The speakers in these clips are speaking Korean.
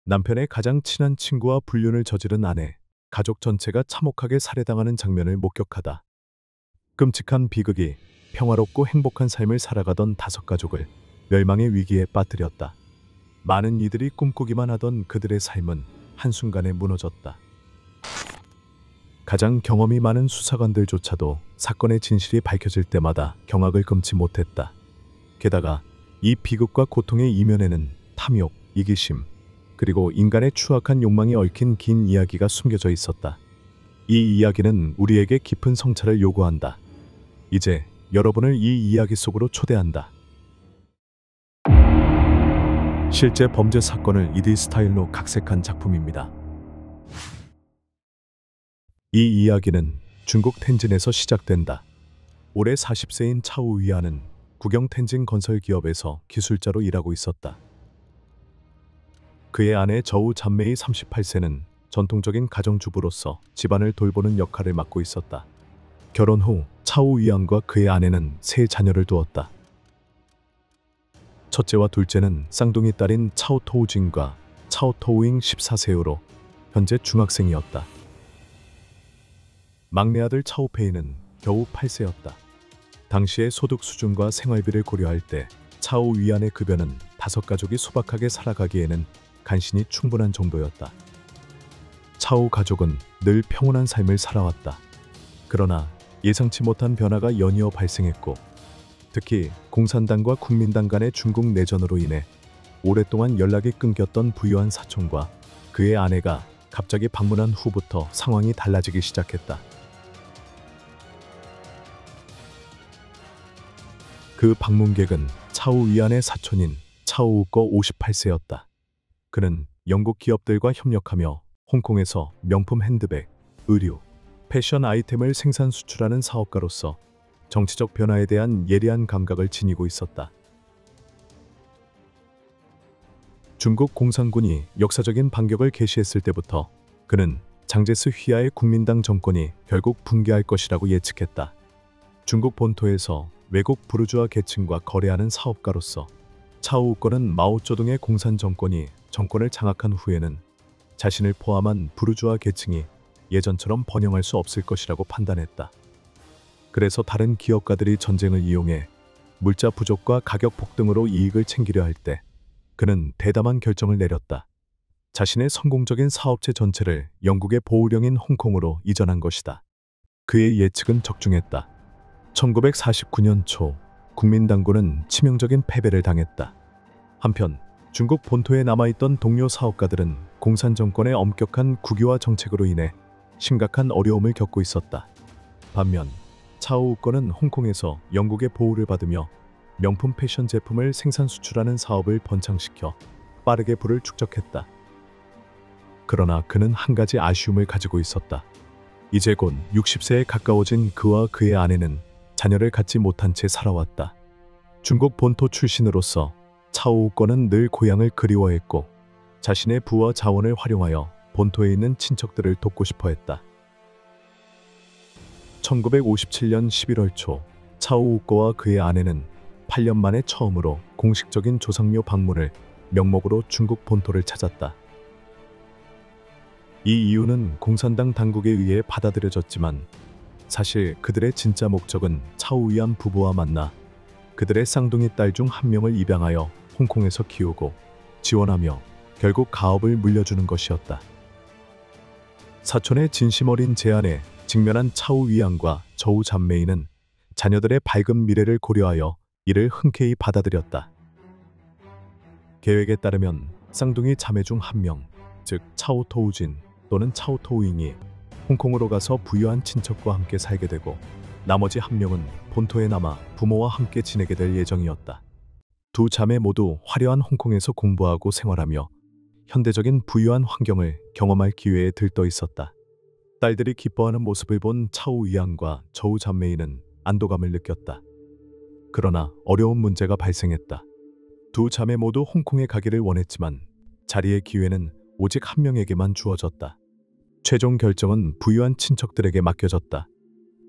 남편의 가장 친한 친구와 불륜을 저지른 아내, 가족 전체가 참혹하게 살해당하는 장면을 목격하다. 끔찍한 비극이 평화롭고 행복한 삶을 살아가던 다섯 가족을 멸망의 위기에 빠뜨렸다. 많은 이들이 꿈꾸기만 하던 그들의 삶은 한순간에 무너졌다. 가장 경험이 많은 수사관들조차도 사건의 진실이 밝혀질 때마다 경악을 금치 못했다. 게다가 이 비극과 고통의 이면에는 탐욕, 이기심, 그리고 인간의 추악한 욕망이 얽힌 긴 이야기가 숨겨져 있었다. 이 이야기는 우리에게 깊은 성찰을 요구한다. 이제 여러분을 이 이야기 속으로 초대한다. 실제 범죄 사건을 2D 스타일로 각색한 작품입니다. 이 이야기는 중국 텐진에서 시작된다. 올해 40세인 차우 위안은 국영 텐진 건설 기업에서 기술자로 일하고 있었다. 그의 아내 저우 잔메이 38세는 전통적인 가정주부로서 집안을 돌보는 역할을 맡고 있었다. 결혼 후 차우 위안과 그의 아내는 세 자녀를 두었다. 첫째와 둘째는 쌍둥이 딸인 차오 토우진과 차오 토우잉 14세로 현재 중학생이었다. 막내 아들 차오페이는 겨우 8세였다. 당시의 소득 수준과 생활비를 고려할 때 차오 위안의 급여는 다섯 가족이 소박하게 살아가기에는 간신히 충분한 정도였다. 차오 가족은 늘 평온한 삶을 살아왔다. 그러나 예상치 못한 변화가 연이어 발생했고, 특히 공산당과 국민당 간의 중국 내전으로 인해 오랫동안 연락이 끊겼던 부유한 사촌과 그의 아내가 갑자기 방문한 후부터 상황이 달라지기 시작했다. 그 방문객은 차우 위안의 사촌인 차우 우꺼 58세였다. 그는 영국 기업들과 협력하며 홍콩에서 명품 핸드백, 의류, 패션 아이템을 생산 수출하는 사업가로서 정치적 변화에 대한 예리한 감각을 지니고 있었다. 중국 공산군이 역사적인 반격을 개시했을 때부터 그는 장제스 휘하의 국민당 정권이 결국 붕괴할 것이라고 예측했다. 중국 본토에서 외국 부르주아 계층과 거래하는 사업가로서 차우 우꺼는 마오쩌둥의 공산 정권이 정권을 장악한 후에는 자신을 포함한 부르주아 계층이 예전처럼 번영할 수 없을 것이라고 판단했다. 그래서 다른 기업가들이 전쟁을 이용해 물자 부족과 가격 폭등으로 이익을 챙기려 할 때 그는 대담한 결정을 내렸다. 자신의 성공적인 사업체 전체를 영국의 보호령인 홍콩으로 이전한 것이다. 그의 예측은 적중했다. 1949년 초 국민당군은 치명적인 패배를 당했다. 한편 중국 본토에 남아있던 동료 사업가들은 공산 정권의 엄격한 국유화 정책으로 인해 심각한 어려움을 겪고 있었다. 반면 차오 우꺼는 홍콩에서 영국의 보호를 받으며 명품 패션 제품을 생산 수출하는 사업을 번창시켜 빠르게 부를 축적했다. 그러나 그는 한 가지 아쉬움을 가지고 있었다. 이제 곧 60세에 가까워진 그와 그의 아내는 자녀를 갖지 못한 채 살아왔다. 중국 본토 출신으로서 차오 우꺼는 늘 고향을 그리워했고 자신의 부와 자원을 활용하여 본토에 있는 친척들을 돕고 싶어 했다. 1957년 11월 초 차오 우꺼와 그의 아내는 8년 만에 처음으로 공식적인 조상묘 방문을 명목으로 중국 본토를 찾았다. 이 이유는 공산당 당국에 의해 받아들여졌지만 사실 그들의 진짜 목적은 차오 위안 부부와 만나 그들의 쌍둥이 딸 중 한 명을 입양하여 홍콩에서 키우고 지원하며 결국 가업을 물려주는 것이었다. 사촌의 진심 어린 제안에 직면한 차우 위안과 저우 잔메이는 자녀들의 밝은 미래를 고려하여 이를 흔쾌히 받아들였다. 계획에 따르면 쌍둥이 자매 중 한 명, 즉 차오 토우진 또는 차오 토우잉이 홍콩으로 가서 부유한 친척과 함께 살게 되고 나머지 한 명은 본토에 남아 부모와 함께 지내게 될 예정이었다. 두 자매 모두 화려한 홍콩에서 공부하고 생활하며 현대적인 부유한 환경을 경험할 기회에 들떠 있었다. 딸들이 기뻐하는 모습을 본 차우 위안과 저우 잔메이는 안도감을 느꼈다. 그러나 어려운 문제가 발생했다. 두 자매 모두 홍콩에 가기를 원했지만 자리의 기회는 오직 한 명에게만 주어졌다. 최종 결정은 부유한 친척들에게 맡겨졌다.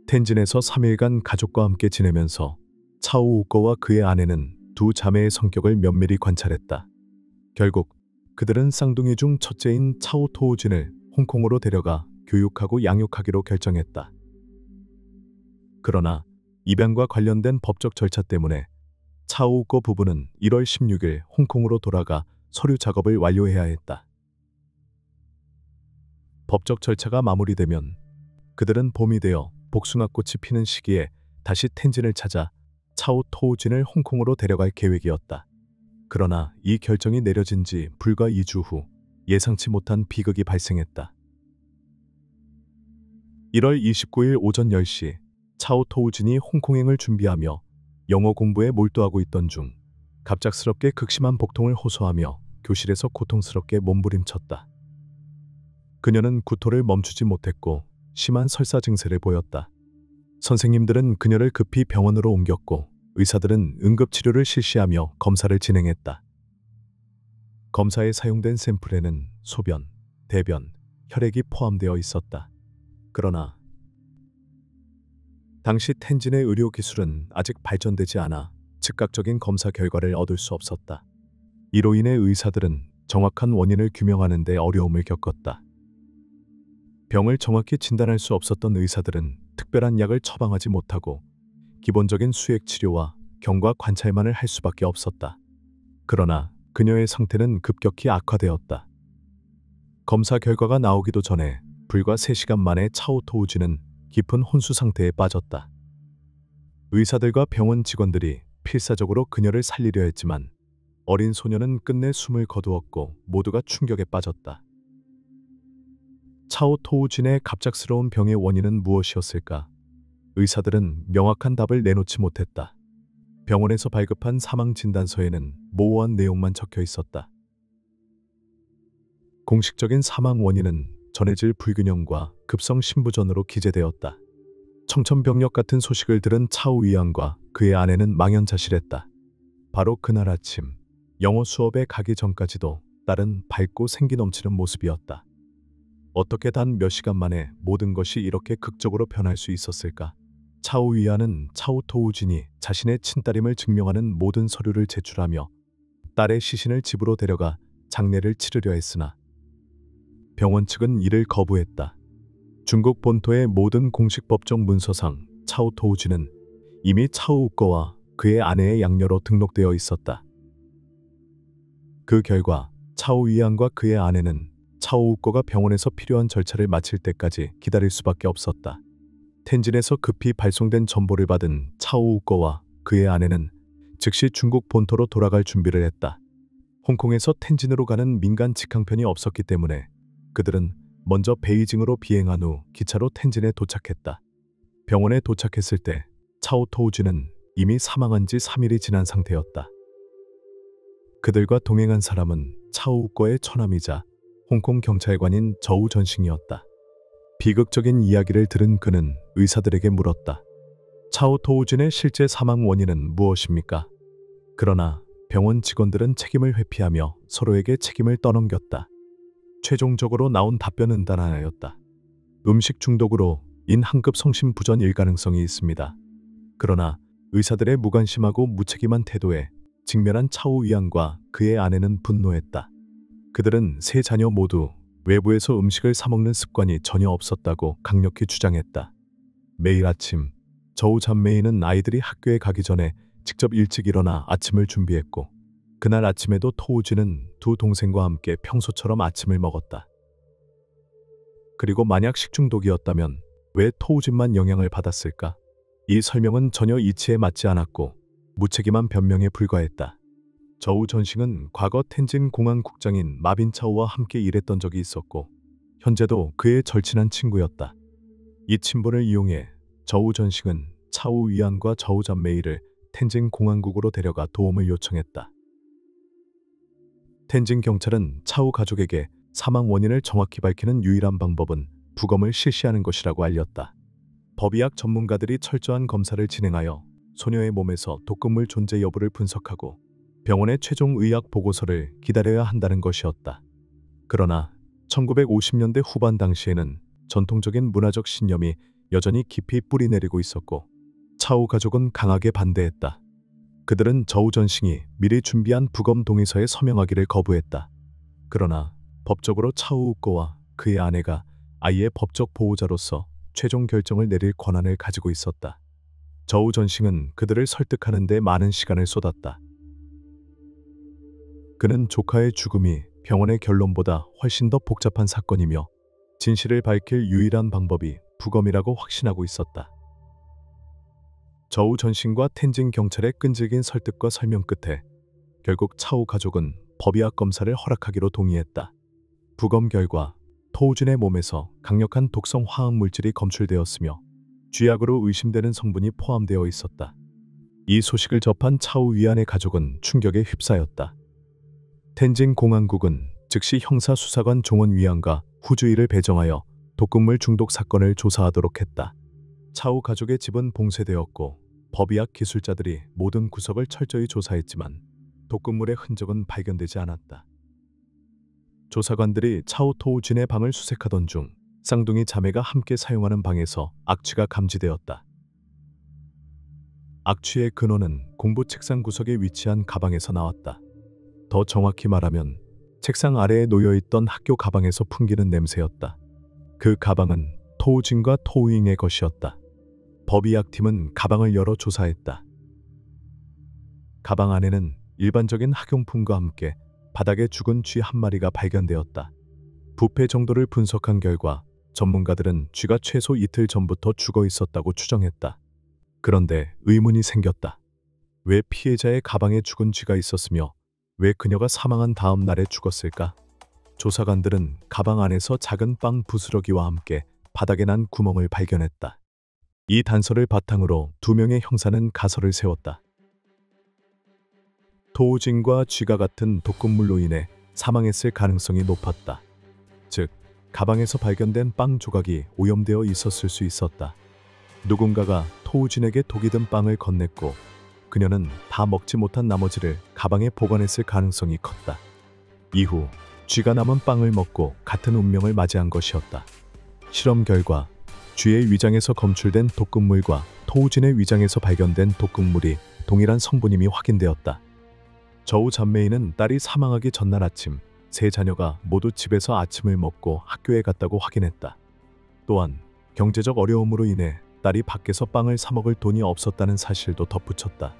텐진에서 3일간 가족과 함께 지내면서 차우 우꺼와 그의 아내는 두 자매의 성격을 면밀히 관찰했다. 결국 그들은 쌍둥이 중 첫째인 차오 토우진을 홍콩으로 데려가 교육하고 양육하기로 결정했다. 그러나 입양과 관련된 법적 절차 때문에 차오 우꺼 부부는 1월 16일 홍콩으로 돌아가 서류 작업을 완료해야 했다. 법적 절차가 마무리되면 그들은 봄이 되어 복숭아꽃이 피는 시기에 다시 텐진을 찾아 차오 토우진을 홍콩으로 데려갈 계획이었다. 그러나 이 결정이 내려진 지 불과 2주 후 예상치 못한 비극이 발생했다. 1월 29일 오전 10시 차오 토우진이 홍콩행을 준비하며 영어 공부에 몰두하고 있던 중 갑작스럽게 극심한 복통을 호소하며 교실에서 고통스럽게 몸부림쳤다. 그녀는 구토를 멈추지 못했고 심한 설사 증세를 보였다. 선생님들은 그녀를 급히 병원으로 옮겼고 의사들은 응급치료를 실시하며 검사를 진행했다. 검사에 사용된 샘플에는 소변, 대변, 혈액이 포함되어 있었다. 그러나 당시 텐진의 의료기술은 아직 발전되지 않아 즉각적인 검사 결과를 얻을 수 없었다. 이로 인해 의사들은 정확한 원인을 규명하는 데 어려움을 겪었다. 병을 정확히 진단할 수 없었던 의사들은 특별한 약을 처방하지 못하고 기본적인 수액 치료와 경과 관찰만을 할 수밖에 없었다. 그러나 그녀의 상태는 급격히 악화되었다. 검사 결과가 나오기도 전에 불과 3시간 만에 차오 토우진은 깊은 혼수 상태에 빠졌다. 의사들과 병원 직원들이 필사적으로 그녀를 살리려 했지만 어린 소녀는 끝내 숨을 거두었고 모두가 충격에 빠졌다. 차오 토우진의 갑작스러운 병의 원인은 무엇이었을까? 의사들은 명확한 답을 내놓지 못했다. 병원에서 발급한 사망 진단서에는 모호한 내용만 적혀 있었다. 공식적인 사망 원인은 전해질 불균형과 급성 심부전으로 기재되었다. 청천벽력 같은 소식을 들은 차오 위안과 그의 아내는 망연자실했다. 바로 그날 아침 영어 수업에 가기 전까지도 딸은 밝고 생기 넘치는 모습이었다. 어떻게 단 몇 시간 만에 모든 것이 이렇게 극적으로 변할 수 있었을까? 차오 위안은 차오 토우진이 자신의 친딸임을 증명하는 모든 서류를 제출하며 딸의 시신을 집으로 데려가 장례를 치르려 했으나 병원 측은 이를 거부했다. 중국 본토의 모든 공식 법정 문서상 차오 토우진은 이미 차오 우꺼와 그의 아내의 양녀로 등록되어 있었다. 그 결과 차오 위안과 그의 아내는 차오 우꺼가 병원에서 필요한 절차를 마칠 때까지 기다릴 수밖에 없었다. 텐진에서 급히 발송된 전보를 받은 차오 우꺼와 그의 아내는 즉시 중국 본토로 돌아갈 준비를 했다. 홍콩에서 텐진으로 가는 민간 직항편이 없었기 때문에 그들은 먼저 베이징으로 비행한 후 기차로 텐진에 도착했다. 병원에 도착했을 때 차오 토우진은 이미 사망한 지 3일이 지난 상태였다. 그들과 동행한 사람은 차오 우꺼의 처남이자 홍콩 경찰관인 저우 전싱이었다. 비극적인 이야기를 들은 그는 의사들에게 물었다. 차오 토우진의 실제 사망 원인은 무엇입니까? 그러나 병원 직원들은 책임을 회피하며 서로에게 책임을 떠넘겼다. 최종적으로 나온 답변은 단 하나였다. 음식 중독으로 인 한급 성심부전일 가능성이 있습니다. 그러나 의사들의 무관심하고 무책임한 태도에 직면한 차오 위안과 그의 아내는 분노했다. 그들은 세 자녀 모두 외부에서 음식을 사 먹는 습관이 전혀 없었다고 강력히 주장했다. 매일 아침 저우 잠메이는 아이들이 학교에 가기 전에 직접 일찍 일어나 아침을 준비했고 그날 아침에도 토우진은 두 동생과 함께 평소처럼 아침을 먹었다. 그리고 만약 식중독이었다면 왜 토우진만 영향을 받았을까? 이 설명은 전혀 이치에 맞지 않았고 무책임한 변명에 불과했다. 저우 전싱은 과거 텐진 공항 국장인 마빈 차오와 함께 일했던 적이 있었고 현재도 그의 절친한 친구였다. 이 친분을 이용해 저우 전싱은 차오 위안과 저우 잠메이를 텐진 공항국으로 데려가 도움을 요청했다. 텐진 경찰은 차오 가족에게 사망 원인을 정확히 밝히는 유일한 방법은 부검을 실시하는 것이라고 알렸다. 법의학 전문가들이 철저한 검사를 진행하여 소녀의 몸에서 독극물 존재 여부를 분석하고 병원의 최종 의학 보고서를 기다려야 한다는 것이었다. 그러나 1950년대 후반 당시에는 전통적인 문화적 신념이 여전히 깊이 뿌리내리고 있었고 차오 가족은 강하게 반대했다. 그들은 저우 전싱이 미리 준비한 부검 동의서에 서명하기를 거부했다. 그러나 법적으로 차오 우꼬와 그의 아내가 아이의 법적 보호자로서 최종 결정을 내릴 권한을 가지고 있었다. 저우 전싱은 그들을 설득하는 데 많은 시간을 쏟았다. 그는 조카의 죽음이 병원의 결론보다 훨씬 더 복잡한 사건이며 진실을 밝힐 유일한 방법이 부검이라고 확신하고 있었다. 저우 전싱과 텐진 경찰의 끈질긴 설득과 설명 끝에 결국 차오 가족은 법의학 검사를 허락하기로 동의했다. 부검 결과 토우진의 몸에서 강력한 독성 화학 물질이 검출되었으며 쥐약으로 의심되는 성분이 포함되어 있었다. 이 소식을 접한 차오 위안의 가족은 충격에 휩싸였다. 텐진 공안국은 즉시 형사수사관 종원 위안과 후주의를 배정하여 독극물 중독 사건을 조사하도록 했다. 차오 가족의 집은 봉쇄되었고 법의학 기술자들이 모든 구석을 철저히 조사했지만 독극물의 흔적은 발견되지 않았다. 조사관들이 차오 토우진의 방을 수색하던 중 쌍둥이 자매가 함께 사용하는 방에서 악취가 감지되었다. 악취의 근원은 공부 책상 구석에 위치한 가방에서 나왔다. 더 정확히 말하면 책상 아래에 놓여있던 학교 가방에서 풍기는 냄새였다. 그 가방은 토우진과 토우잉의 것이었다. 법의학팀은 가방을 열어 조사했다. 가방 안에는 일반적인 학용품과 함께 바닥에 죽은 쥐 한 마리가 발견되었다. 부패 정도를 분석한 결과 전문가들은 쥐가 최소 이틀 전부터 죽어 있었다고 추정했다. 그런데 의문이 생겼다. 왜 피해자의 가방에 죽은 쥐가 있었으며 왜 그녀가 사망한 다음 날에 죽었을까? 조사관들은 가방 안에서 작은 빵 부스러기와 함께 바닥에 난 구멍을 발견했다. 이 단서를 바탕으로 두 명의 형사는 가설을 세웠다. 토우진과 쥐가 같은 독극물로 인해 사망했을 가능성이 높았다. 즉, 가방에서 발견된 빵 조각이 오염되어 있었을 수 있었다. 누군가가 토우진에게 독이 든 빵을 건넸고 그녀는 다 먹지 못한 나머지를 가방에 보관했을 가능성이 컸다. 이후 쥐가 남은 빵을 먹고 같은 운명을 맞이한 것이었다. 실험 결과 쥐의 위장에서 검출된 독극물과 토우진의 위장에서 발견된 독극물이 동일한 성분임이 확인되었다. 저우 잔메이는 딸이 사망하기 전날 아침 세 자녀가 모두 집에서 아침을 먹고 학교에 갔다고 확인했다. 또한 경제적 어려움으로 인해 딸이 밖에서 빵을 사 먹을 돈이 없었다는 사실도 덧붙였다.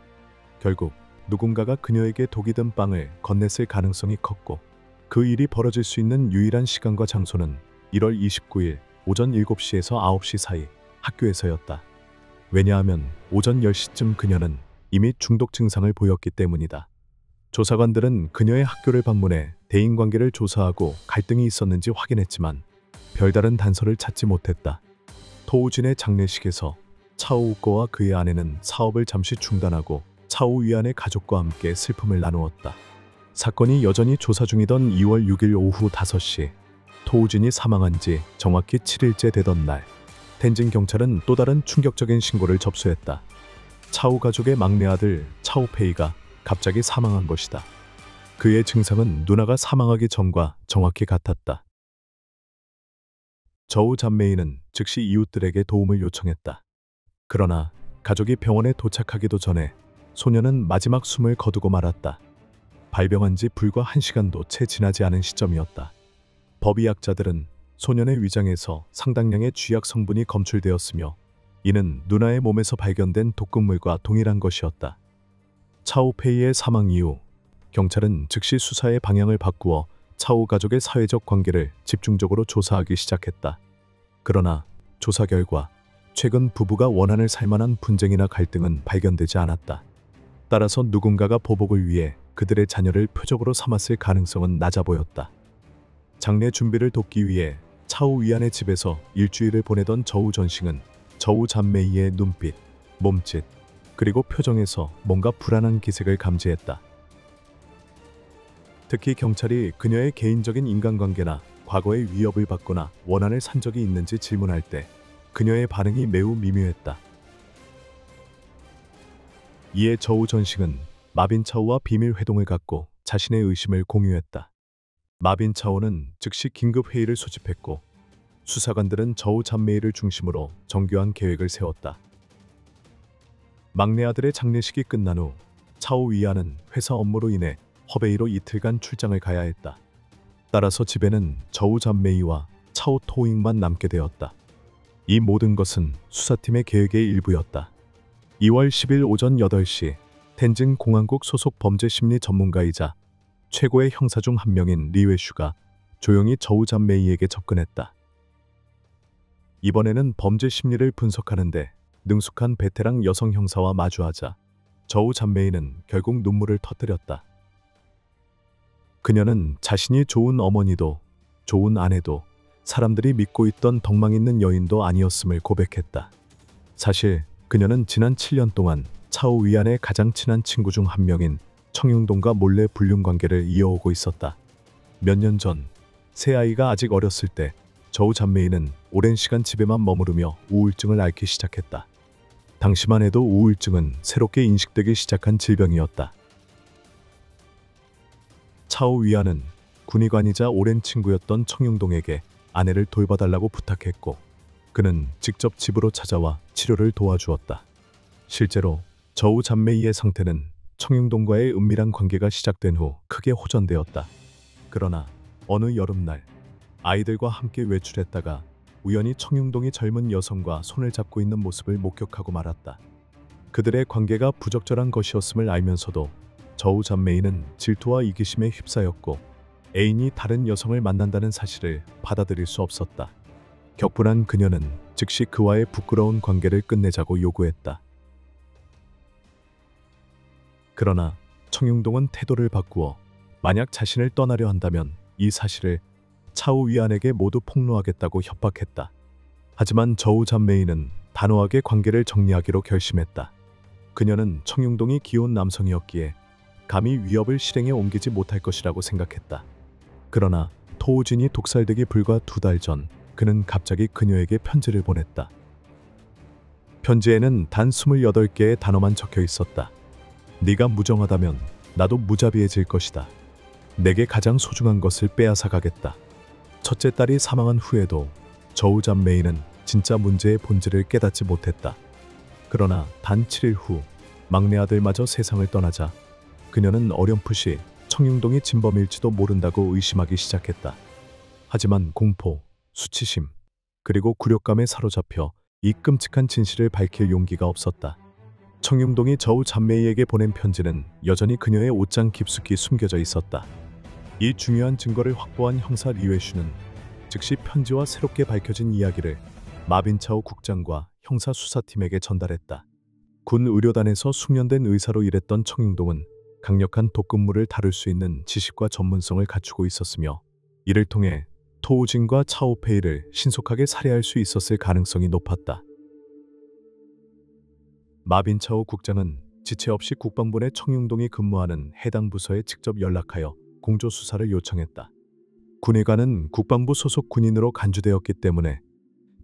결국 누군가가 그녀에게 독이 든 빵을 건넸을 가능성이 컸고 그 일이 벌어질 수 있는 유일한 시간과 장소는 1월 29일 오전 7시에서 9시 사이 학교에서였다. 왜냐하면 오전 10시쯤 그녀는 이미 중독 증상을 보였기 때문이다. 조사관들은 그녀의 학교를 방문해 대인관계를 조사하고 갈등이 있었는지 확인했지만 별다른 단서를 찾지 못했다. 토우진의 장례식에서 차오 우꼬와 그의 아내는 사업을 잠시 중단하고 차오 위안의 가족과 함께 슬픔을 나누었다. 사건이 여전히 조사 중이던 2월 6일 오후 5시 토우진이 사망한 지 정확히 7일째 되던 날 텐진 경찰은 또 다른 충격적인 신고를 접수했다. 차오 가족의 막내 아들 차오페이가 갑자기 사망한 것이다. 그의 증상은 누나가 사망하기 전과 정확히 같았다. 저우 잔메이는 즉시 이웃들에게 도움을 요청했다. 그러나 가족이 병원에 도착하기도 전에 소녀는 마지막 숨을 거두고 말았다. 발병한 지 불과 1시간도 채 지나지 않은 시점이었다. 법의학자들은 소년의 위장에서 상당량의 쥐약 성분이 검출되었으며 이는 누나의 몸에서 발견된 독극물과 동일한 것이었다. 차오페이의 사망 이후 경찰은 즉시 수사의 방향을 바꾸어 차오 가족의 사회적 관계를 집중적으로 조사하기 시작했다. 그러나 조사 결과 최근 부부가 원한을 살만한 분쟁이나 갈등은 발견되지 않았다. 따라서 누군가가 보복을 위해 그들의 자녀를 표적으로 삼았을 가능성은 낮아 보였다. 장례 준비를 돕기 위해 차오 위안의 집에서 일주일을 보내던 저우 전싱은 저우 잔메이의 눈빛, 몸짓, 그리고 표정에서 뭔가 불안한 기색을 감지했다. 특히 경찰이 그녀의 개인적인 인간관계나 과거의 위협을 받거나 원한을 산 적이 있는지 질문할 때 그녀의 반응이 매우 미묘했다. 이에 저우 전싱은 마빈 차오와 비밀 회동을 갖고 자신의 의심을 공유했다. 마빈 차오는 즉시 긴급 회의를 소집했고 수사관들은 저우 잔메이를 중심으로 정교한 계획을 세웠다. 막내 아들의 장례식이 끝난 후 차오 위안은 회사 업무로 인해 허베이로 이틀간 출장을 가야 했다. 따라서 집에는 저우 잔메이와 차오 토잉만 남게 되었다. 이 모든 것은 수사팀의 계획의 일부였다. 2월 10일 오전 8시 텐진 공항국 소속 범죄심리 전문가이자 최고의 형사 중 한 명인 리웨슈가 조용히 저우 잔메이에게 접근했다. 이번에는 범죄 심리를 분석하는데 능숙한 베테랑 여성 형사와 마주하자 저우 잔메이는 결국 눈물을 터뜨렸다. 그녀는 자신이 좋은 어머니도 좋은 아내도 사람들이 믿고 있던 덕망 있는 여인도 아니었음을 고백했다. 사실 그녀는 지난 7년 동안 차오 위안의 가장 친한 친구 중 한 명인 청용동과 몰래 불륜 관계를 이어오고 있었다. 몇 년 전 새 아이가 아직 어렸을 때 저우 잔메이는 오랜 시간 집에만 머무르며 우울증을 앓기 시작했다. 당시만 해도 우울증은 새롭게 인식되기 시작한 질병이었다. 차오 위안은 군의관이자 오랜 친구였던 청용동에게 아내를 돌봐달라고 부탁했고 그는 직접 집으로 찾아와 치료를 도와주었다. 실제로 저우 잔메이의 상태는 청용동과의 은밀한 관계가 시작된 후 크게 호전되었다. 그러나 어느 여름날 아이들과 함께 외출했다가 우연히 청용동이 젊은 여성과 손을 잡고 있는 모습을 목격하고 말았다. 그들의 관계가 부적절한 것이었음을 알면서도 저우 잔메이는 질투와 이기심에 휩싸였고 애인이 다른 여성을 만난다는 사실을 받아들일 수 없었다. 격분한 그녀는 즉시 그와의 부끄러운 관계를 끝내자고 요구했다. 그러나 청용동은 태도를 바꾸어 만약 자신을 떠나려 한다면 이 사실을 차오 위안에게 모두 폭로하겠다고 협박했다. 하지만 저우 잔메이는 단호하게 관계를 정리하기로 결심했다. 그녀는 청용동이 귀여운 남성이었기에 감히 위협을 실행에 옮기지 못할 것이라고 생각했다. 그러나 토우진이 독살되기 불과 2달 전 그는 갑자기 그녀에게 편지를 보냈다. 편지에는 단 28개의 단어만 적혀 있었다. 네가 무정하다면 나도 무자비해질 것이다. 내게 가장 소중한 것을 빼앗아 가겠다. 첫째 딸이 사망한 후에도 저우 잔메이는 진짜 문제의 본질을 깨닫지 못했다. 그러나 단 7일 후 막내 아들마저 세상을 떠나자 그녀는 어렴풋이 청용동이 진범일지도 모른다고 의심하기 시작했다. 하지만 공포, 수치심, 그리고 굴욕감에 사로잡혀 이 끔찍한 진실을 밝힐 용기가 없었다. 청용동이 저우 잔메이에게 보낸 편지는 여전히 그녀의 옷장 깊숙이 숨겨져 있었다. 이 중요한 증거를 확보한 형사 리웨슈는 즉시 편지와 새롭게 밝혀진 이야기를 마빈차오 국장과 형사수사팀에게 전달했다. 군 의료단에서 숙련된 의사로 일했던 청용동은 강력한 독극물을 다룰 수 있는 지식과 전문성을 갖추고 있었으며 이를 통해 토우진과 차오페이를 신속하게 살해할 수 있었을 가능성이 높았다. 마빈차오 국장은 지체 없이 국방부 내 청용동이 근무하는 해당 부서에 직접 연락하여 공조 수사를 요청했다. 군의관은 국방부 소속 군인으로 간주되었기 때문에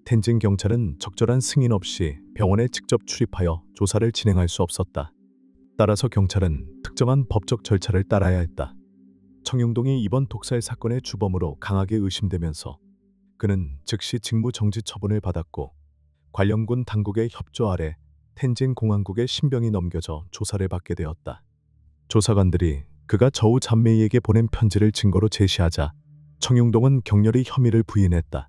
텐진 경찰은 적절한 승인 없이 병원에 직접 출입하여 조사를 진행할 수 없었다. 따라서 경찰은 특정한 법적 절차를 따라야 했다. 청용동이 이번 독살 사건의 주범으로 강하게 의심되면서 그는 즉시 직무 정지 처분을 받았고 관련군 당국의 협조 아래 텐진 공항국의 신병이 넘겨져 조사를 받게 되었다. 조사관들이 그가 저우 잔메이에게 보낸 편지를 증거로 제시하자 청용동은 격렬히 혐의를 부인했다.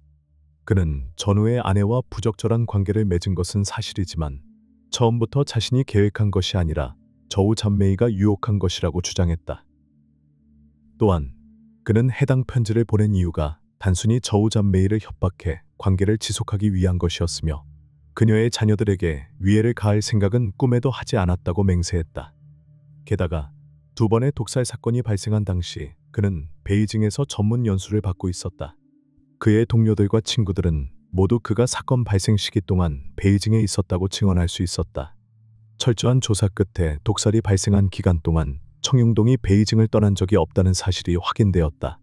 그는 전후의 아내와 부적절한 관계를 맺은 것은 사실이지만 처음부터 자신이 계획한 것이 아니라 저우 잔메이가 유혹한 것이라고 주장했다. 또한 그는 해당 편지를 보낸 이유가 단순히 저우 잔메이를 협박해 관계를 지속하기 위한 것이었으며 그녀의 자녀들에게 위해를 가할 생각은 꿈에도 하지 않았다고 맹세했다. 게다가 2번의 독살 사건이 발생한 당시 그는 베이징에서 전문 연수를 받고 있었다. 그의 동료들과 친구들은 모두 그가 사건 발생 시기 동안 베이징에 있었다고 증언할 수 있었다. 철저한 조사 끝에 독살이 발생한 기간 동안 청용동이 베이징을 떠난 적이 없다는 사실이 확인되었다.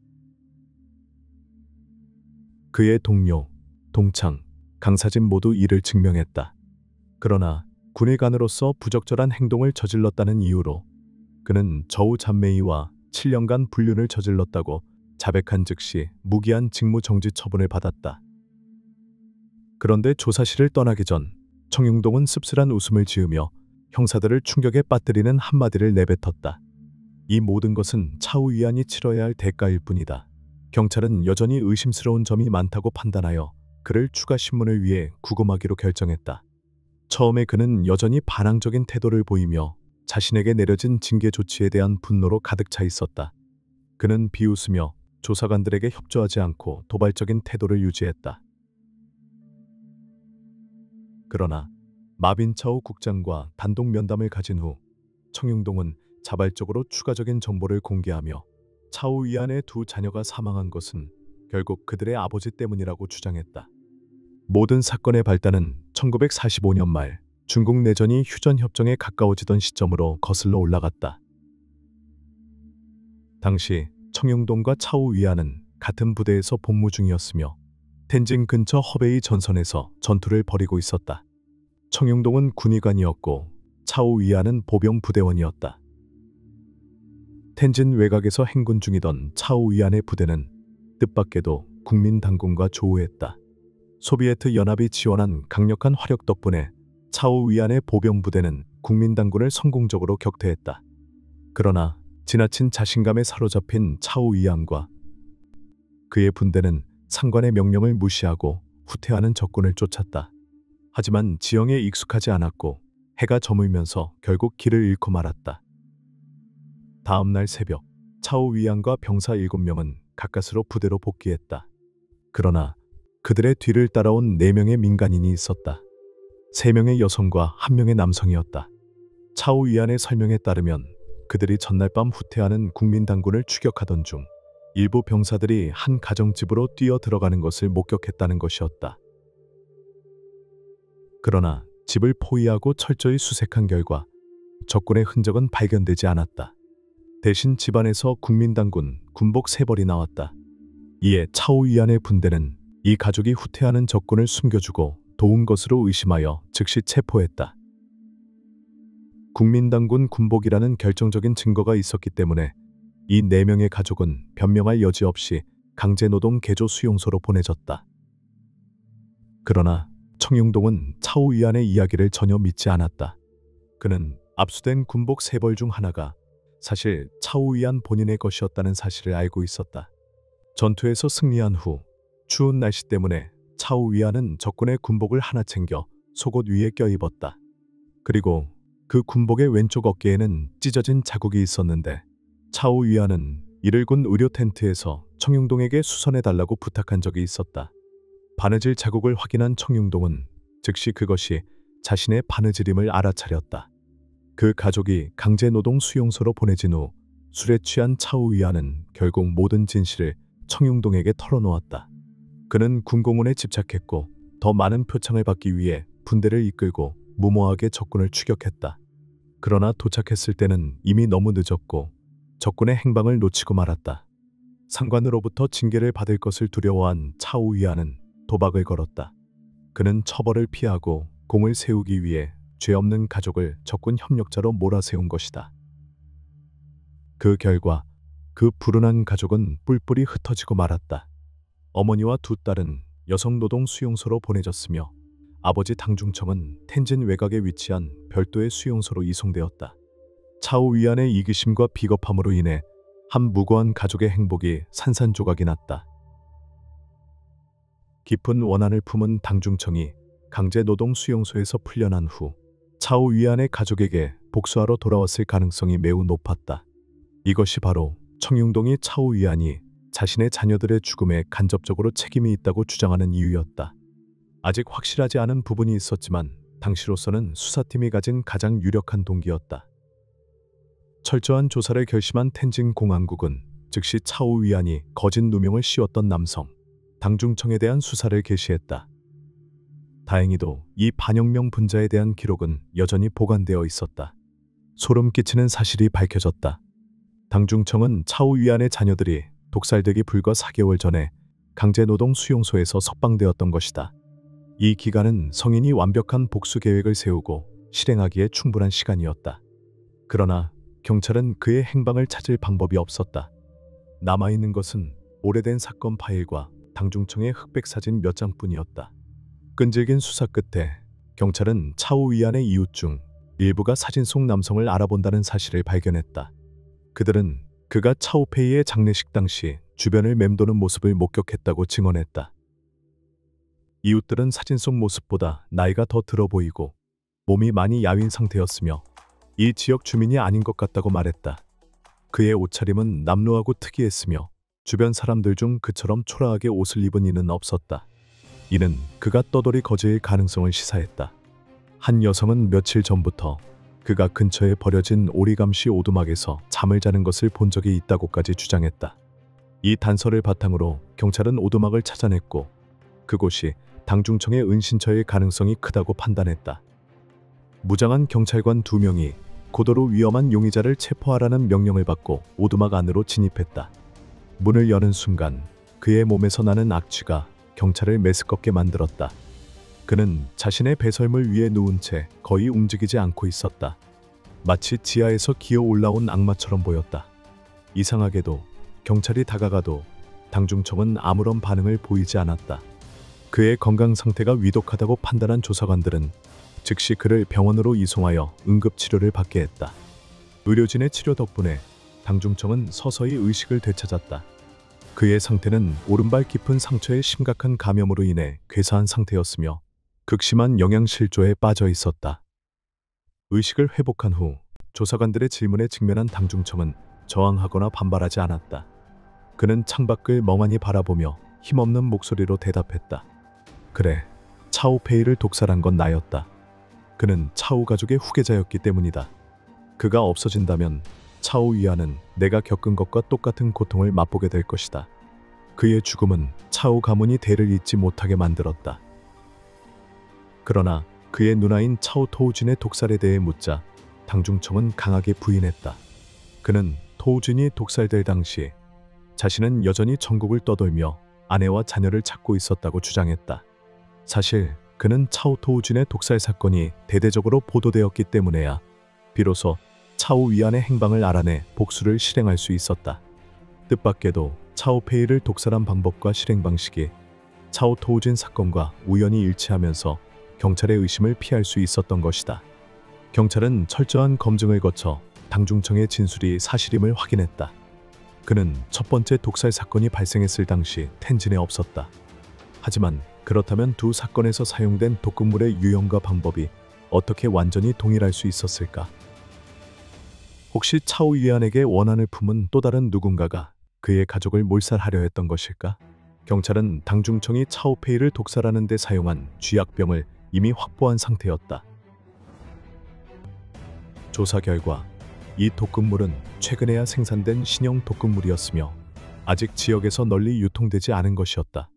그의 동료, 동창, 강사진 모두 이를 증명했다. 그러나 군의관으로서 부적절한 행동을 저질렀다는 이유로 그는 저우 잔메이와 7년간 불륜을 저질렀다고 자백한 즉시 무기한 직무 정지 처분을 받았다. 그런데 조사실을 떠나기 전 청용동은 씁쓸한 웃음을 지으며 형사들을 충격에 빠뜨리는 한마디를 내뱉었다. 이 모든 것은 차후 위안이 치러야 할 대가일 뿐이다. 경찰은 여전히 의심스러운 점이 많다고 판단하여 그를 추가 신문을 위해 구금하기로 결정했다. 처음에 그는 여전히 반항적인 태도를 보이며 자신에게 내려진 징계 조치에 대한 분노로 가득 차 있었다. 그는 비웃으며 조사관들에게 협조하지 않고 도발적인 태도를 유지했다. 그러나 마빈차오 국장과 단독 면담을 가진 후 청용동은 자발적으로 추가적인 정보를 공개하며 차오 위안의 두 자녀가 사망한 것은 결국 그들의 아버지 때문이라고 주장했다. 모든 사건의 발단은 1945년 말 중국 내전이 휴전협정에 가까워지던 시점으로 거슬러 올라갔다. 당시 청용동과 차오 위안은 같은 부대에서 복무 중이었으며 텐진 근처 허베이 전선에서 전투를 벌이고 있었다. 청용동은 군의관이었고 차오 위안은 보병 부대원이었다. 텐진 외곽에서 행군 중이던 차오 위안의 부대는 뜻밖에도 국민당군과 조우했다. 소비에트 연합이 지원한 강력한 화력 덕분에 차오 위안의 보병 부대는 국민당군을 성공적으로 격퇴했다. 그러나 지나친 자신감에 사로잡힌 차오 위안과 그의 분대는 상관의 명령을 무시하고 후퇴하는 적군을 쫓았다. 하지만 지형에 익숙하지 않았고 해가 저물면서 결국 길을 잃고 말았다. 다음 날 새벽, 차오 위안과 병사 7명은 가까스로 부대로 복귀했다. 그러나 그들의 뒤를 따라온 4명의 민간인이 있었다. 3명의 여성과 1명의 남성이었다. 차오 위안의 설명에 따르면 그들이 전날 밤 후퇴하는 국민당군을 추격하던 중 일부 병사들이 한 가정집으로 뛰어 들어가는 것을 목격했다는 것이었다. 그러나 집을 포위하고 철저히 수색한 결과 적군의 흔적은 발견되지 않았다. 대신 집안에서 국민당군 군복 3벌이 나왔다. 이에 차오 위안의 분대는 이 가족이 후퇴하는 적군을 숨겨주고 도운 것으로 의심하여 즉시 체포했다. 국민당군 군복이라는 결정적인 증거가 있었기 때문에 이 4명의 가족은 변명할 여지 없이 강제노동 개조 수용소로 보내졌다. 그러나 청용동은 차오 위안의 이야기를 전혀 믿지 않았다. 그는 압수된 군복 3벌 중 하나가 사실 차오 위안 본인의 것이었다는 사실을 알고 있었다. 전투에서 승리한 후 추운 날씨 때문에 차오 위안은 적군의 군복을 하나 챙겨 속옷 위에 껴입었다. 그리고 그 군복의 왼쪽 어깨에는 찢어진 자국이 있었는데 차오 위안은 이를 군 의료 텐트에서 청용동에게 수선해달라고 부탁한 적이 있었다. 바느질 자국을 확인한 청용동은 즉시 그것이 자신의 바느질임을 알아차렸다. 그 가족이 강제노동 수용소로 보내진 후 술에 취한 차오 위안은 결국 모든 진실을 청용동에게 털어놓았다. 그는 군공훈에 집착했고 더 많은 표창을 받기 위해 분대를 이끌고 무모하게 적군을 추격했다. 그러나 도착했을 때는 이미 너무 늦었고 적군의 행방을 놓치고 말았다. 상관으로부터 징계를 받을 것을 두려워한 차오 위안은 도박을 걸었다. 그는 처벌을 피하고 공을 세우기 위해 죄 없는 가족을 적군 협력자로 몰아세운 것이다. 그 결과 그 불운한 가족은 뿔뿔이 흩어지고 말았다. 어머니와 두 딸은 여성노동 수용소로 보내졌으며 아버지 당중청은 텐진 외곽에 위치한 별도의 수용소로 이송되었다. 차오 위안의 이기심과 비겁함으로 인해 한 무고한 가족의 행복이 산산조각이 났다. 깊은 원한을 품은 당중청이 강제노동 수용소에서 풀려난 후 차오 위안의 가족에게 복수하러 돌아왔을 가능성이 매우 높았다. 이것이 바로 청용동이 차오 위안이 자신의 자녀들의 죽음에 간접적으로 책임이 있다고 주장하는 이유였다. 아직 확실하지 않은 부분이 있었지만 당시로서는 수사팀이 가진 가장 유력한 동기였다. 철저한 조사를 결심한 텐진 공안국은 즉시 차오 위안이 거짓 누명을 씌웠던 남성 당중청에 대한 수사를 개시했다. 다행히도 이 반영명 분자에 대한 기록은 여전히 보관되어 있었다. 소름 끼치는 사실이 밝혀졌다. 당중청은 차오 위안의 자녀들이 독살되기 불과 4개월 전에 강제노동 수용소에서 석방되었던 것이다. 이 기간은 성인이 완벽한 복수 계획을 세우고 실행하기에 충분한 시간이었다. 그러나 경찰은 그의 행방을 찾을 방법이 없었다. 남아있는 것은 오래된 사건 파일과 당중청의 흑백 사진 몇 장뿐이었다. 끈질긴 수사 끝에 경찰은 차오 위안의 이웃 중 일부가 사진 속 남성을 알아본다는 사실을 발견했다. 그들은 그가 차오페이의 장례식 당시 주변을 맴도는 모습을 목격했다고 증언했다. 이웃들은 사진 속 모습보다 나이가 더 들어 보이고 몸이 많이 야윈 상태였으며 이 지역 주민이 아닌 것 같다고 말했다. 그의 옷차림은 남루하고 특이했으며 주변 사람들 중 그처럼 초라하게 옷을 입은 이는 없었다. 이는 그가 떠돌이 거지일 가능성을 시사했다. 한 여성은 며칠 전부터 그가 근처에 버려진 오리감시 오두막에서 잠을 자는 것을 본 적이 있다고까지 주장했다. 이 단서를 바탕으로 경찰은 오두막을 찾아냈고 그곳이 당중청의 은신처일 가능성이 크다고 판단했다. 무장한 경찰관 2명이 고도로 위험한 용의자를 체포하라는 명령을 받고 오두막 안으로 진입했다. 문을 여는 순간 그의 몸에서 나는 악취가 경찰을 메스껍게 만들었다. 그는 자신의 배설물 위에 누운 채 거의 움직이지 않고 있었다. 마치 지하에서 기어 올라온 악마처럼 보였다. 이상하게도 경찰이 다가가도 당중청은 아무런 반응을 보이지 않았다. 그의 건강 상태가 위독하다고 판단한 조사관들은 즉시 그를 병원으로 이송하여 응급치료를 받게 했다. 의료진의 치료 덕분에 당중청은 서서히 의식을 되찾았다. 그의 상태는 오른발 깊은 상처에 심각한 감염으로 인해 괴사한 상태였으며 극심한 영양실조에 빠져 있었다. 의식을 회복한 후 조사관들의 질문에 직면한 당중청은 저항하거나 반발하지 않았다. 그는 창밖을 멍하니 바라보며 힘없는 목소리로 대답했다. 그래, 차오페이를 독살한 건 나였다. 그는 차오 가족의 후계자였기 때문이다. 그가 없어진다면 차오 위안은 내가 겪은 것과 똑같은 고통을 맛보게 될 것이다. 그의 죽음은 차오 가문이 대를 잇지 못하게 만들었다. 그러나 그의 누나인 차오 토우진의 독살에 대해 묻자 당중청은 강하게 부인했다. 그는 토우진이 독살될 당시 자신은 여전히 전국을 떠돌며 아내와 자녀를 찾고 있었다고 주장했다. 사실 그는 차오 토우진의 독살 사건이 대대적으로 보도되었기 때문에야 비로소 차오 위안의 행방을 알아내 복수를 실행할 수 있었다. 뜻밖에도 차오페이를 독살한 방법과 실행 방식이 차오 토우진 사건과 우연히 일치하면서 경찰의 의심을 피할 수 있었던 것이다. 경찰은 철저한 검증을 거쳐 당중청의 진술이 사실임을 확인했다. 그는 첫 번째 독살 사건이 발생했을 당시 텐진에 없었다. 하지만 그렇다면 두 사건에서 사용된 독극물의 유형과 방법이 어떻게 완전히 동일할 수 있었을까? 혹시 차오 위안에게 원한을 품은 또 다른 누군가가 그의 가족을 몰살하려 했던 것일까? 경찰은 당중청이 차오페이를 독살하는 데 사용한 쥐약병을 이미 확보한 상태였다. 조사 결과 이 독극물은 최근에야 생산된 신형 독극물이었으며 아직 지역에서 널리 유통되지 않은 것이었다.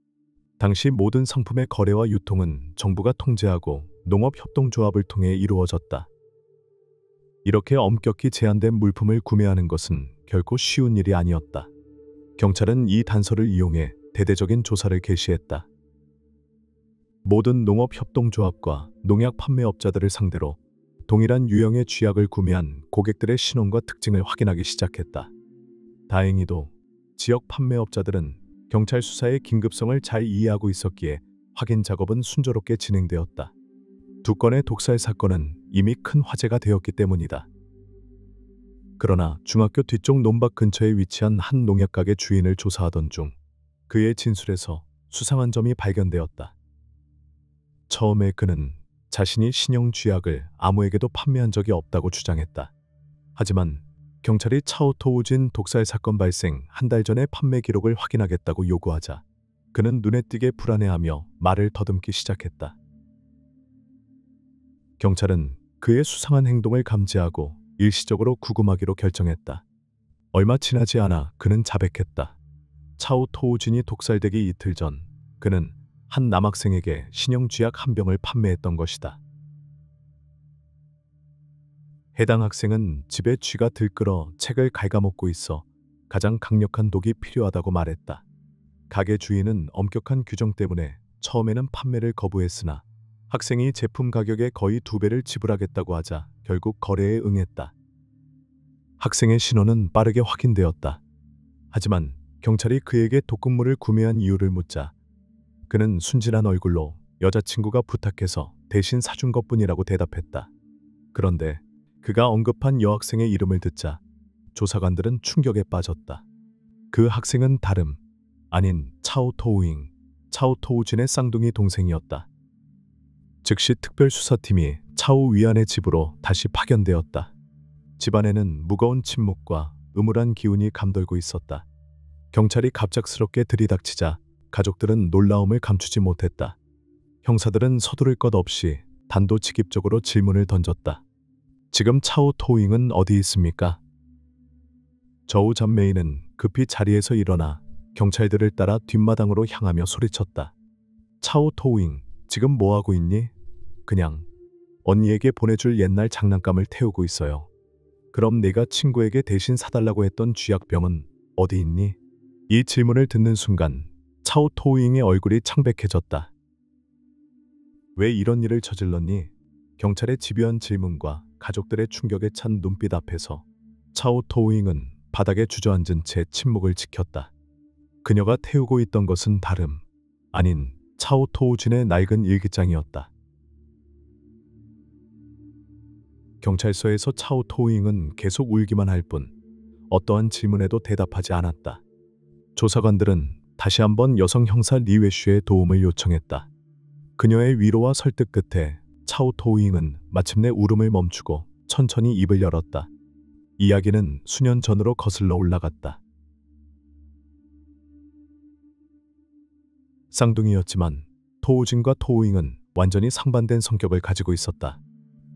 당시 모든 상품의 거래와 유통은 정부가 통제하고 농업협동조합을 통해 이루어졌다. 이렇게 엄격히 제한된 물품을 구매하는 것은 결코 쉬운 일이 아니었다. 경찰은 이 단서를 이용해 대대적인 조사를 개시했다. 모든 농업협동조합과 농약 판매업자들을 상대로 동일한 유형의 쥐약을 구매한 고객들의 신원과 특징을 확인하기 시작했다. 다행히도 지역 판매업자들은 경찰 수사의 긴급성을 잘 이해하고 있었기에 확인 작업은 순조롭게 진행되었다. 두 건의 독살 사건은 이미 큰 화제가 되었기 때문이다. 그러나 중학교 뒤쪽 논밭 근처에 위치한 한 농약가게 주인을 조사하던 중 그의 진술에서 수상한 점이 발견되었다. 처음에 그는 자신이 신형 쥐약을 아무에게도 판매한 적이 없다고 주장했다. 하지만 경찰이 차오 토우진 독살 사건 발생 한 달 전의 판매 기록을 확인하겠다고 요구하자 그는 눈에 띄게 불안해하며 말을 더듬기 시작했다. 경찰은 그의 수상한 행동을 감지하고 일시적으로 구금하기로 결정했다. 얼마 지나지 않아 그는 자백했다. 차오 토우진이 독살되기 이틀 전 그는 한 남학생에게 신형 쥐약 한 병을 판매했던 것이다. 해당 학생은 집에 쥐가 들끓어 책을 갉아먹고 있어 가장 강력한 독이 필요하다고 말했다. 가게 주인은 엄격한 규정 때문에 처음에는 판매를 거부했으나 학생이 제품 가격의 거의 2배를 지불하겠다고 하자 결국 거래에 응했다. 학생의 신원은 빠르게 확인되었다. 하지만 경찰이 그에게 독극물을 구매한 이유를 묻자 그는 순진한 얼굴로 여자친구가 부탁해서 대신 사준 것뿐이라고 대답했다. 그런데 그가 언급한 여학생의 이름을 듣자 조사관들은 충격에 빠졌다. 그 학생은 다름 아닌 차오토우잉, 차오토우진의 쌍둥이 동생이었다. 즉시 특별수사팀이 차오 위안의 집으로 다시 파견되었다. 집안에는 무거운 침묵과 음울한 기운이 감돌고 있었다. 경찰이 갑작스럽게 들이닥치자 가족들은 놀라움을 감추지 못했다. 형사들은 서두를 것 없이 단도직입적으로 질문을 던졌다. 지금 차오토잉은 어디 있습니까? 저우 잔메이는 급히 자리에서 일어나 경찰들을 따라 뒷마당으로 향하며 소리쳤다. 차오토잉, 지금 뭐하고 있니? 그냥 언니에게 보내줄 옛날 장난감을 태우고 있어요. 그럼 내가 친구에게 대신 사달라고 했던 쥐약병은 어디 있니? 이 질문을 듣는 순간 차오토잉의 얼굴이 창백해졌다. 왜 이런 일을 저질렀니? 경찰의 집요한 질문과 가족들의 충격에 찬 눈빛 앞에서 차오토잉은 바닥에 주저앉은 채 침묵을 지켰다. 그녀가 태우고 있던 것은 다름 아닌 차오토우진의 낡은 일기장이었다. 경찰서에서 차오토잉은 계속 울기만 할 뿐 어떠한 질문에도 대답하지 않았다. 조사관들은 다시 한번 여성 형사 리웨슈의 도움을 요청했다. 그녀의 위로와 설득 끝에 차오토잉은 마침내 울음을 멈추고 천천히 입을 열었다. 이야기는 수년 전으로 거슬러 올라갔다. 쌍둥이였지만 토우진과 토우잉은 완전히 상반된 성격을 가지고 있었다.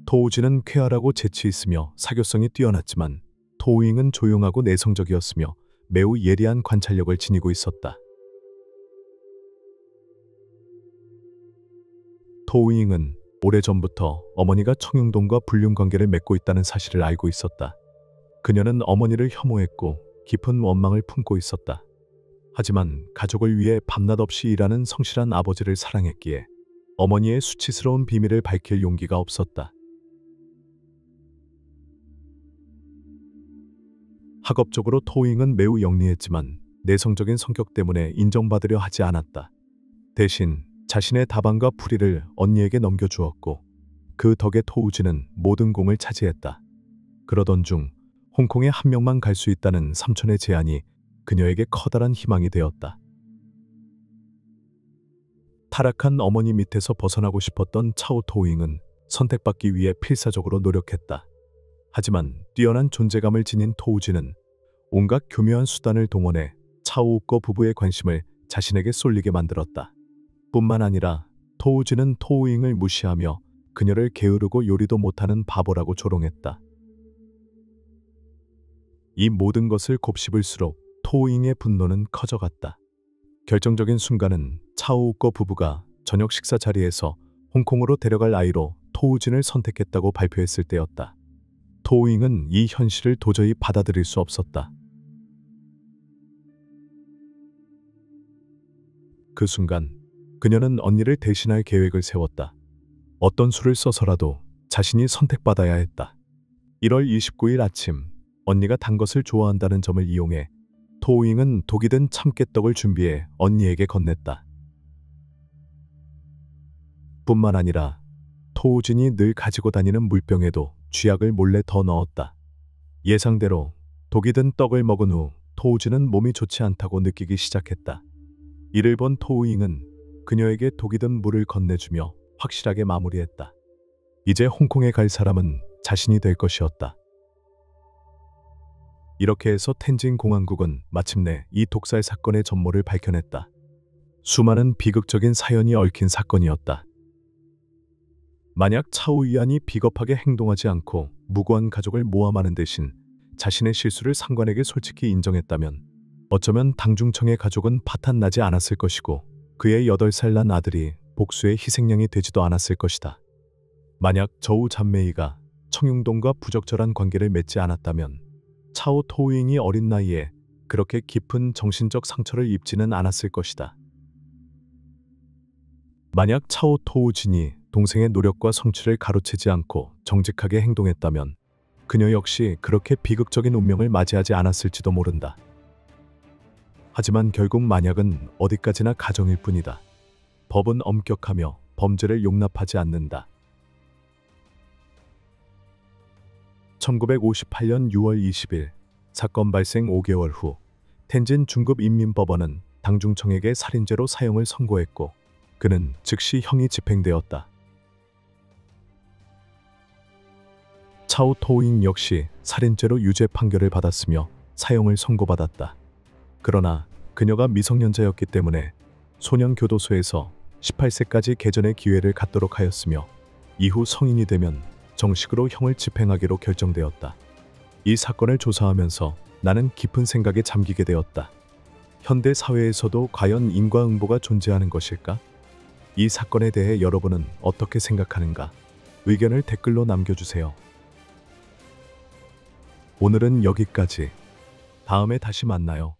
토우진은 쾌활하고 재치 있으며 사교성이 뛰어났지만 토우잉은 조용하고 내성적이었으며 매우 예리한 관찰력을 지니고 있었다. 토우잉은 오래전부터 어머니가 청용동과 불륜 관계를 맺고 있다는 사실을 알고 있었다. 그녀는 어머니를 혐오했고 깊은 원망을 품고 있었다. 하지만 가족을 위해 밤낮 없이 일하는 성실한 아버지를 사랑했기에 어머니의 수치스러운 비밀을 밝힐 용기가 없었다. 학업적으로 토잉은 매우 영리했지만 내성적인 성격 때문에 인정받으려 하지 않았다. 대신 자신의 다방과 풀이를 언니에게 넘겨주었고 그 덕에 토우진은 모든 공을 차지했다. 그러던 중 홍콩에 한 명만 갈 수 있다는 삼촌의 제안이 그녀에게 커다란 희망이 되었다. 타락한 어머니 밑에서 벗어나고 싶었던 차오토잉은 선택받기 위해 필사적으로 노력했다. 하지만 뛰어난 존재감을 지닌 토우진은 온갖 교묘한 수단을 동원해 차오우꺼 부부의 관심을 자신에게 쏠리게 만들었다. 뿐만 아니라 토우진은 토우잉을 무시하며 그녀를 게으르고 요리도 못하는 바보라고 조롱했다. 이 모든 것을 곱씹을수록 토우잉의 분노는 커져갔다. 결정적인 순간은 차오우꺼 부부가 저녁 식사 자리에서 홍콩으로 데려갈 아이로 토우진을 선택했다고 발표했을 때였다. 토우잉은 이 현실을 도저히 받아들일 수 없었다. 그 순간 그녀는 언니를 대신할 계획을 세웠다. 어떤 수를 써서라도 자신이 선택받아야 했다. 1월 29일 아침 언니가 단 것을 좋아한다는 점을 이용해 토우잉은 독이 든 참깨떡을 준비해 언니에게 건넸다. 뿐만 아니라 토우진이 늘 가지고 다니는 물병에도 쥐약을 몰래 더 넣었다. 예상대로 독이 든 떡을 먹은 후 토우진은 몸이 좋지 않다고 느끼기 시작했다. 이를 본 토우잉은 그녀에게 독이 든 물을 건네주며 확실하게 마무리했다. 이제 홍콩에 갈 사람은 자신이 될 것이었다. 이렇게 해서 텐진 공항국은 마침내 이 독살 사건의 전모를 밝혀냈다. 수많은 비극적인 사연이 얽힌 사건이었다. 만약 차오이안이 비겁하게 행동하지 않고 무고한 가족을 모함하는 대신 자신의 실수를 상관에게 솔직히 인정했다면 어쩌면 당중청의 가족은 파탄나지 않았을 것이고 그의 8살 난 아들이 복수의 희생양이 되지도 않았을 것이다. 만약 저우 잔메이가 청용동과 부적절한 관계를 맺지 않았다면 차오 토우잉이 어린 나이에 그렇게 깊은 정신적 상처를 입지는 않았을 것이다. 만약 차오 토우진이 동생의 노력과 성취를 가로채지 않고 정직하게 행동했다면 그녀 역시 그렇게 비극적인 운명을 맞이하지 않았을지도 모른다. 하지만 결국 만약은 어디까지나 가정일 뿐이다. 법은 엄격하며 범죄를 용납하지 않는다. 1958년 6월 20일 사건 발생 5개월 후 텐진 중급인민법원은 당중청에게 살인죄로 사형을 선고했고 그는 즉시 형이 집행되었다. 차오 토잉 역시 살인죄로 유죄 판결을 받았으며 사형을 선고받았다. 그러나 그녀가 미성년자였기 때문에 소년교도소에서 18세까지 개전의 기회를 갖도록 하였으며 이후 성인이 되면 정식으로 형을 집행하기로 결정되었다. 이 사건을 조사하면서 나는 깊은 생각에 잠기게 되었다. 현대 사회에서도 과연 인과응보가 존재하는 것일까? 이 사건에 대해 여러분은 어떻게 생각하는가? 의견을 댓글로 남겨주세요. 오늘은 여기까지. 다음에 다시 만나요.